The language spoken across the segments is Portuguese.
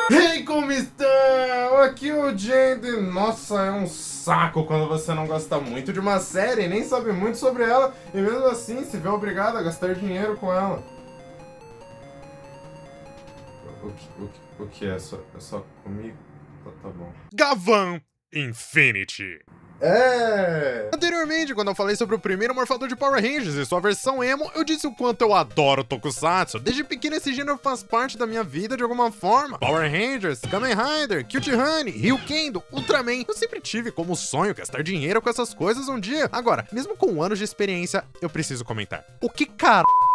Hey, como estão? Aqui é o Jende. Nossa, é um saco quando você não gosta muito de uma série e nem sabe muito sobre ela e mesmo assim se vê obrigado a gastar dinheiro com ela. O que é? É só comigo? Tá bom. Gavan Infinity. Anteriormente, quando eu falei sobre o primeiro morfador de Power Rangers e sua versão emo, eu disse o quanto eu adoro Tokusatsu. Desde pequeno esse gênero faz parte da minha vida de alguma forma. Power Rangers, Kamen Rider, Cute Honey, Ryukendo, Ultraman. Eu sempre tive como sonho gastar dinheiro com essas coisas um dia. Agora, mesmo com anos de experiência, eu preciso comentar. O que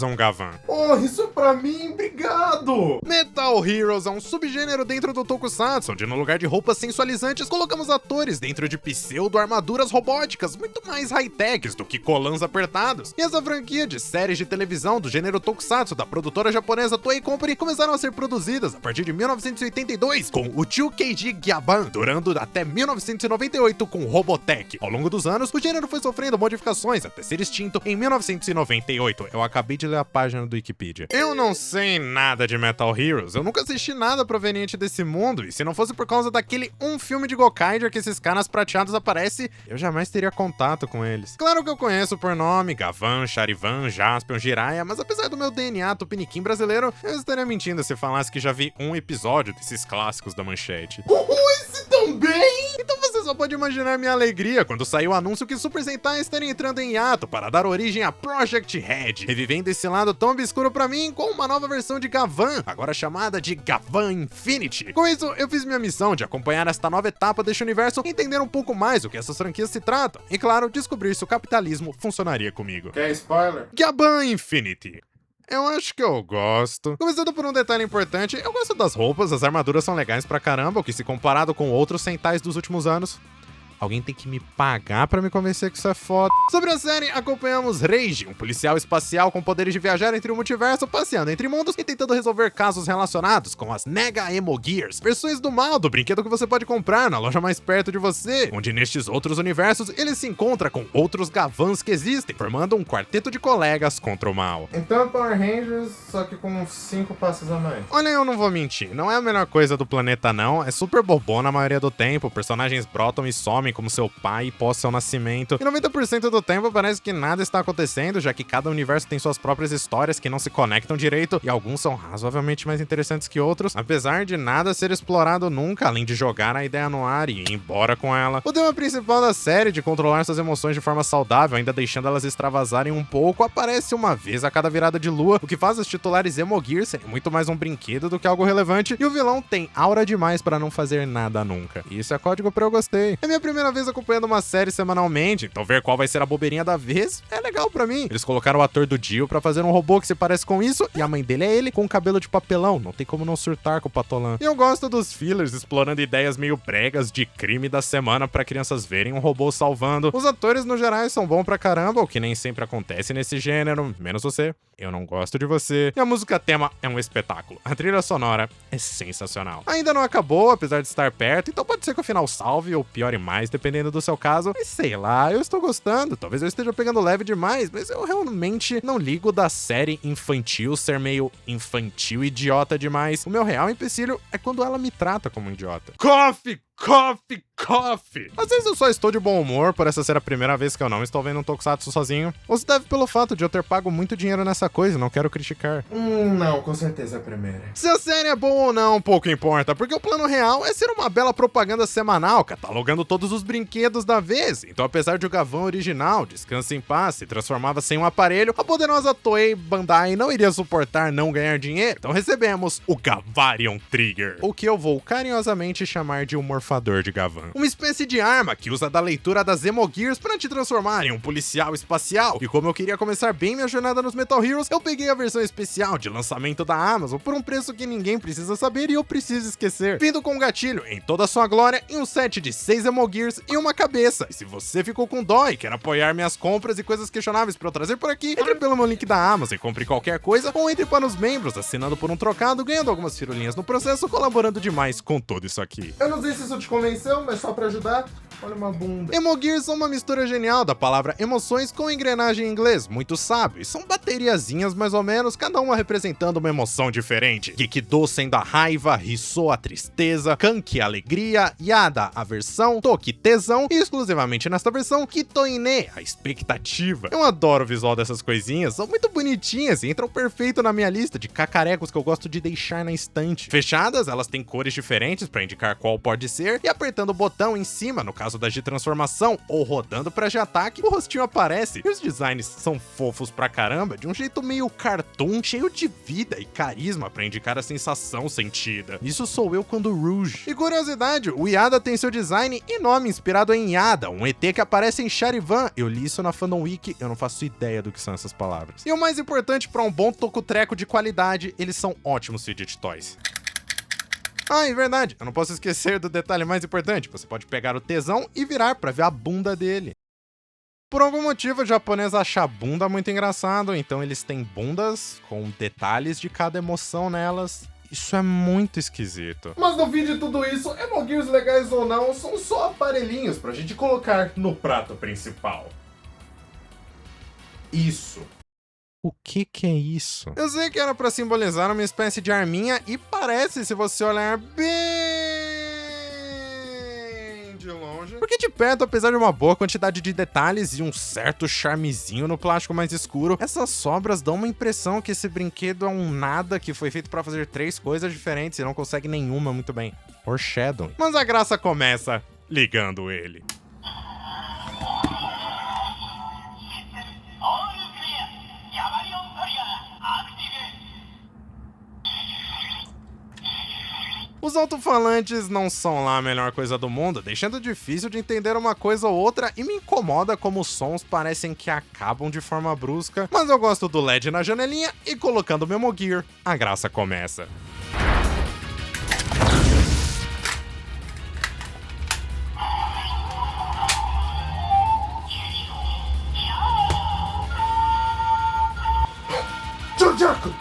é um Gavan? Oh, isso é pra mim, obrigado! Metal Heroes é um subgênero dentro do Tokusatsu, onde no lugar de roupas sensualizantes, colocamos atores dentro de pseudo-armaduras robóticas, muito mais high-techs do que colãs apertados. E essa franquia de séries de televisão do gênero Tokusatsu da produtora japonesa Toei Company começaram a ser produzidas a partir de 1982 com o 2KG Gavan, durando até 1998 com Robotech. Ao longo dos anos, o gênero foi sofrendo modificações até ser extinto em 1998. Eu acabei de ler a página do Wikipedia. Eu não sei nada de Metal Heroes, eu nunca assisti nada proveniente desse mundo, e se não fosse por causa daquele filme de Gokaiger que esses caras prateados aparecem, eu jamais teria contato com eles. Claro que eu conheço por nome Gavan, Charivan, Jaspion, Jiraiya, mas apesar do meu DNA tupiniquim brasileiro, eu estaria mentindo se falasse que já vi um episódio desses clássicos da Manchete. Esse também? Então você só pode imaginar minha alegria quando saiu o anúncio que Super Sentai estaria entrando em hiato para dar origem a Project Red, revivendo esse lado tão obscuro pra mim com uma nova versão de Gavan, agora chamada de Gavan Infinity. Com isso, eu fiz minha missão de acompanhar esta nova etapa deste universo e entender um pouco mais o que essas franquias se tratam, e claro, descobrir se o capitalismo funcionaria comigo. Quer spoiler? Gavan Infinity. Eu acho que eu gosto. Começando por um detalhe importante, eu gosto das roupas, as armaduras são legais pra caramba, o que se comparado com outros Sentais dos últimos anos. Alguém tem que me pagar pra me convencer que isso é foda. Sobre a série, acompanhamos Rage, um policial espacial com poderes de viajar entre o multiverso, passeando entre mundos e tentando resolver casos relacionados com as Nega Emo Gears, versões do mal do brinquedo que você pode comprar na loja mais perto de você, onde nestes outros universos ele se encontra com outros Gavans que existem, formando um quarteto de colegas contra o mal. Então é Power Rangers, só que com 5 passos a mais. Olha, eu não vou mentir, não é a melhor coisa do planeta não, é super bobona na maioria do tempo, personagens brotam e somem como seu pai pós seu nascimento, e 90% do tempo parece que nada está acontecendo, já que cada universo tem suas próprias histórias que não se conectam direito, e alguns são razoavelmente mais interessantes que outros, apesar de nada ser explorado nunca, além de jogar a ideia no ar e ir embora com ela. O tema principal da série, de controlar suas emoções de forma saudável, ainda deixando elas extravasarem um pouco, aparece uma vez a cada virada de lua, o que faz os titulares Emo Gear serem muito mais um brinquedo do que algo relevante, e o vilão tem aura demais para não fazer nada nunca. E isso é código pra eu gostei. É minha primeira vez acompanhando uma série semanalmente, então ver qual vai ser a bobeirinha da vez é legal pra mim. Eles colocaram o ator do Dio pra fazer um robô que se parece com isso, e a mãe dele é ele com cabelo de papelão, não tem como não surtar com o Patolan. E eu gosto dos fillers explorando ideias meio bregas de crime da semana pra crianças verem um robô salvando. Os atores no geral são bons pra caramba, o que nem sempre acontece nesse gênero, menos você. Eu não gosto de você. E a música tema é um espetáculo. A trilha sonora é sensacional. Ainda não acabou, apesar de estar perto, então pode ser que o final salve ou piore mais, dependendo do seu caso. Mas sei lá, eu estou gostando. Talvez eu esteja pegando leve demais, mas eu realmente não ligo da série infantil ser meio infantil idiota demais. O meu real empecilho é quando ela me trata como um idiota. Coffee! Às vezes eu só estou de bom humor por essa ser a primeira vez que eu não estou vendo um Tokusatsu sozinho. Ou se deve pelo fato de eu ter pago muito dinheiro nessa coisa e não quero criticar. Não, com certeza é a primeira. Se a série é boa ou não, pouco importa, porque o plano real é ser uma bela propaganda semanal, catalogando todos os brinquedos da vez. Então apesar de o Gavan original, Descanse em Paz, se transformava sem um aparelho, a poderosa Toei Bandai não iria suportar não ganhar dinheiro. Então recebemos o Gavarion Trigger, o que eu vou carinhosamente chamar de um morfador de Gavan. Uma espécie de arma que usa da leitura das Emo Gears para te transformar em um policial espacial. E como eu queria começar bem minha jornada nos Metal Heroes, eu peguei a versão especial de lançamento da Amazon por um preço que ninguém precisa saber e eu preciso esquecer. Vindo com um gatilho em toda a sua glória e um set de 6 Emo Gears e uma cabeça. E se você ficou com dó e quer apoiar minhas compras e coisas questionáveis para eu trazer por aqui, entre pelo meu link da Amazon e compre qualquer coisa, ou entre para os membros assinando por um trocado, ganhando algumas firulinhas no processo, colaborando demais com tudo isso aqui. Eu não sei se isso te convenceu, mas só pra ajudar, Olha uma bunda. Emogears são uma mistura genial da palavra emoções com engrenagem em inglês, muito sábio, e são bateriazinhas mais ou menos, cada uma representando uma emoção diferente. Gekido sendo a raiva, Hiso a tristeza, Kanki a alegria, Yada a aversão, Toki tesão, e exclusivamente nesta versão, Kitoine a expectativa. Eu adoro o visual dessas coisinhas, são muito bonitinhas e entram perfeito na minha lista de cacarecos que eu gosto de deixar na estante. Fechadas, elas têm cores diferentes para indicar qual pode ser, e apertando o botão em cima, no caso da de transformação, ou rodando pra de ataque, o rostinho aparece. E os designs são fofos pra caramba, de um jeito meio cartoon, cheio de vida e carisma pra indicar a sensação sentida. Isso sou eu quando Rouge. E curiosidade, o Yada tem seu design e nome inspirado em Yada, um ET que aparece em Charivan. Eu li isso na Fandom Wiki, eu não faço ideia do que são essas palavras. E o mais importante, pra um bom tocotreco de qualidade, eles são ótimos fidget toys. Ah, é verdade, eu não posso esquecer do detalhe mais importante, você pode pegar o tesão e virar pra ver a bunda dele. Por algum motivo, o japonês acha a bunda muito engraçado, então eles têm bundas com detalhes de cada emoção nelas. Isso é muito esquisito. Mas no fim de tudo isso, Emogears legais ou não, são só aparelhinhos pra gente colocar no prato principal. Isso. O que é isso? Eu sei que era pra simbolizar uma espécie de arminha e parece, se você olhar bem de longe. Porque de perto, apesar de uma boa quantidade de detalhes e um certo charmezinho no plástico mais escuro, essas sobras dão uma impressão que esse brinquedo é um nada que foi feito pra fazer 3 coisas diferentes e não consegue nenhuma muito bem. Foreshadowing. Mas a graça começa ligando ele. Os alto-falantes não são lá a melhor coisa do mundo, deixando difícil de entender uma coisa ou outra e me incomoda como os sons parecem que acabam de forma brusca, mas eu gosto do LED na janelinha e colocando o Memogear, a graça começa. Jojaku!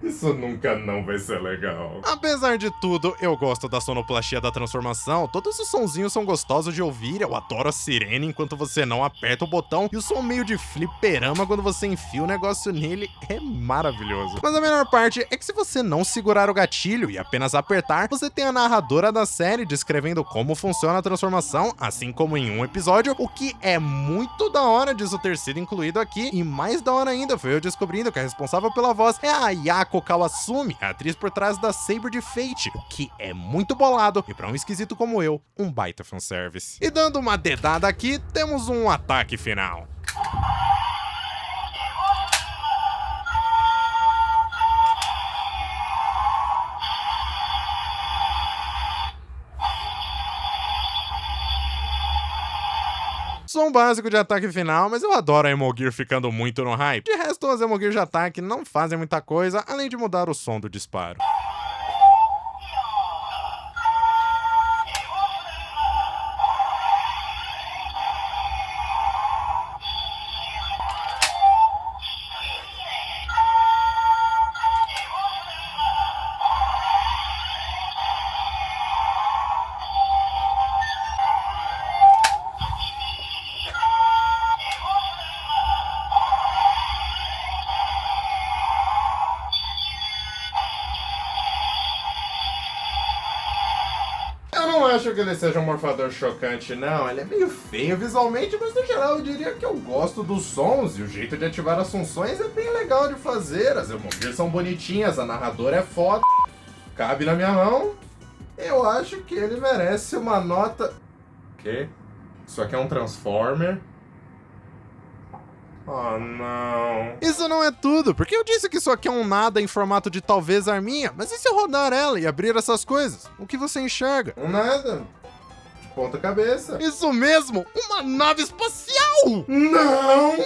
Isso nunca não vai ser legal. Apesar de tudo, eu gosto da sonoplastia da transformação, todos os sonzinhos são gostosos de ouvir, eu adoro a sirene enquanto você não aperta o botão, e o som meio de fliperama quando você enfia o negócio nele é maravilhoso. Mas a melhor parte é que se você não segurar o gatilho e apenas apertar, você tem a narradora da série descrevendo como funciona a transformação, assim como em um episódio, o que é muito da hora disso ter sido incluído aqui, e mais da hora ainda foi eu descobrindo que a responsável pela voz é a Yako Kawasumi, a atriz por trás da Saber de Fate, o que é muito bolado e pra um esquisito como eu, um baita fanservice. E dando uma dedada aqui, temos um ataque final. Som básico de ataque final, mas eu adoro a Emogear ficando muito no hype. De resto, as Emogear de ataque não fazem muita coisa, além de mudar o som do disparo. Eu não acho que ele seja um morfador chocante, não. Ele é meio feio visualmente, mas no geral eu diria que eu gosto dos sons e o jeito de ativar as funções é bem legal de fazer. As Emogears são bonitinhas, a narradora é foda, cabe na minha mão. Eu acho que ele merece uma nota... Quê? Isso aqui é um Transformer? Oh, não. Isso não é tudo, porque eu disse que isso aqui é um nada em formato de talvez arminha, mas e se eu rodar ela e abrir essas coisas? O que você enxerga? Um nada. De ponta cabeça. Isso mesmo! Uma nave espacial! Não!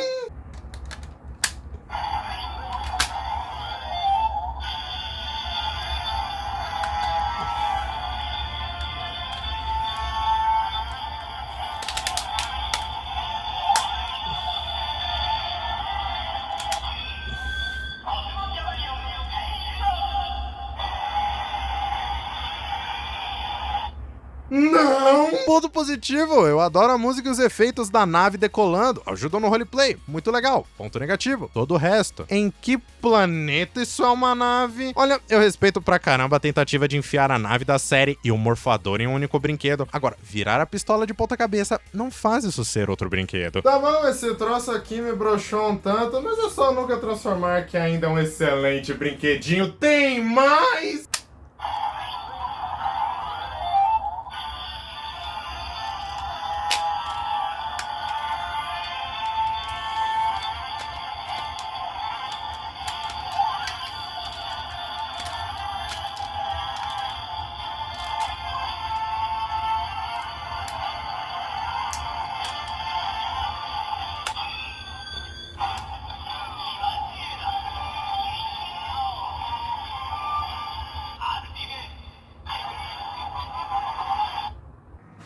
Não! Ponto positivo, eu adoro a música e os efeitos da nave decolando, ajudam no roleplay, muito legal. Ponto negativo, todo o resto. Em que planeta isso é uma nave? Olha, eu respeito pra caramba a tentativa de enfiar a nave da série e o morfador em um único brinquedo. Agora, virar a pistola de ponta cabeça não faz isso ser outro brinquedo. Tá bom, esse troço aqui me broxou um tanto, mas é só nunca transformar que ainda é um excelente brinquedinho. Tem mais!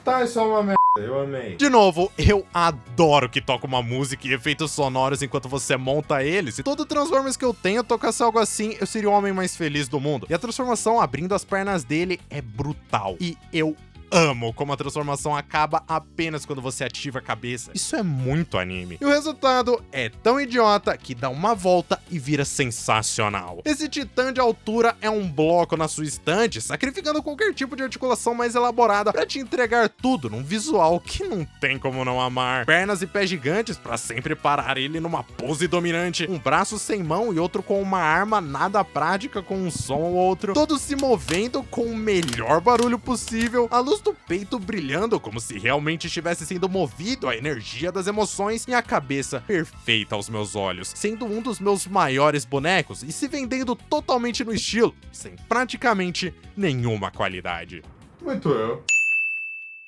Tá, isso é uma merda, eu amei. De novo, eu adoro que toca uma música e efeitos sonoros enquanto você monta ele. Se todo Transformers que eu tenho tocasse algo assim, eu seria o homem mais feliz do mundo. E a transformação abrindo as pernas dele é brutal. E eu amo como a transformação acaba apenas quando você ativa a cabeça. Isso é muito anime. E o resultado é tão idiota que dá uma volta e vira sensacional. Esse titã de altura é um bloco na sua estante, sacrificando qualquer tipo de articulação mais elaborada pra te entregar tudo num visual que não tem como não amar. Pernas e pés gigantes pra sempre parar ele numa pose dominante, um braço sem mão e outro com uma arma nada prática com um som ou outro, todos se movendo com o melhor barulho possível, a luz do peito brilhando como se realmente estivesse sendo movido à energia das emoções e a cabeça perfeita aos meus olhos, sendo um dos meus maiores bonecos e se vendendo totalmente no estilo, sem praticamente nenhuma qualidade. Muito eu.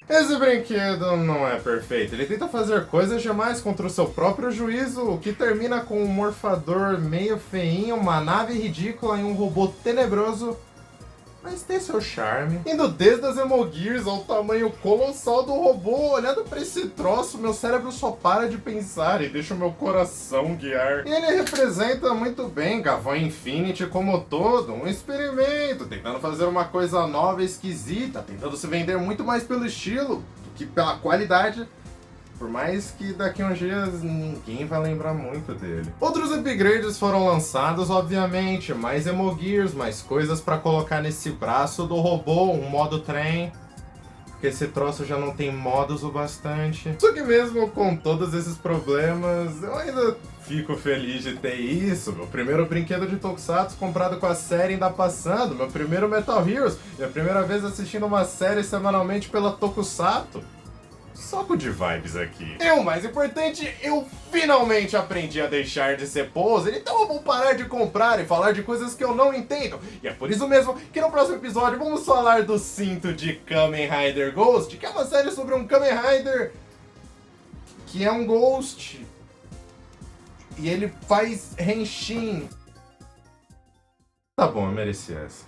Esse brinquedo não é perfeito, ele tenta fazer coisas demais contra o seu próprio juízo, o que termina com um morfador meio feinho, uma nave ridícula e um robô tenebroso, mas tem seu charme. Indo desde as Emogears ao tamanho colossal do robô, olhando pra esse troço, meu cérebro só para de pensar e deixa o meu coração guiar. E ele representa muito bem Gavão Infinity como todo, um experimento, tentando fazer uma coisa nova e esquisita, tentando se vender muito mais pelo estilo do que pela qualidade. Por mais que daqui a uns dias ninguém vai lembrar muito dele. Outros upgrades foram lançados, obviamente. Mais Emogears, mais coisas pra colocar nesse braço do robô, um modo trem. Porque esse troço já não tem modos o bastante. Só que mesmo com todos esses problemas, eu ainda fico feliz de ter isso. Meu primeiro brinquedo de Tokusatsu comprado com a série ainda passando. Meu primeiro Metal Heroes. Minha primeira vez assistindo uma série semanalmente pela Tokusatsu. Só com de vibes aqui. E o mais importante, eu finalmente aprendi a deixar de ser poser, então eu vou parar de comprar e falar de coisas que eu não entendo. E é por isso mesmo que no próximo episódio vamos falar do cinto de Kamen Rider Ghost, que é uma série sobre um Kamen Rider que é um Ghost. E ele faz Henshin. Tá bom, eu mereci essa.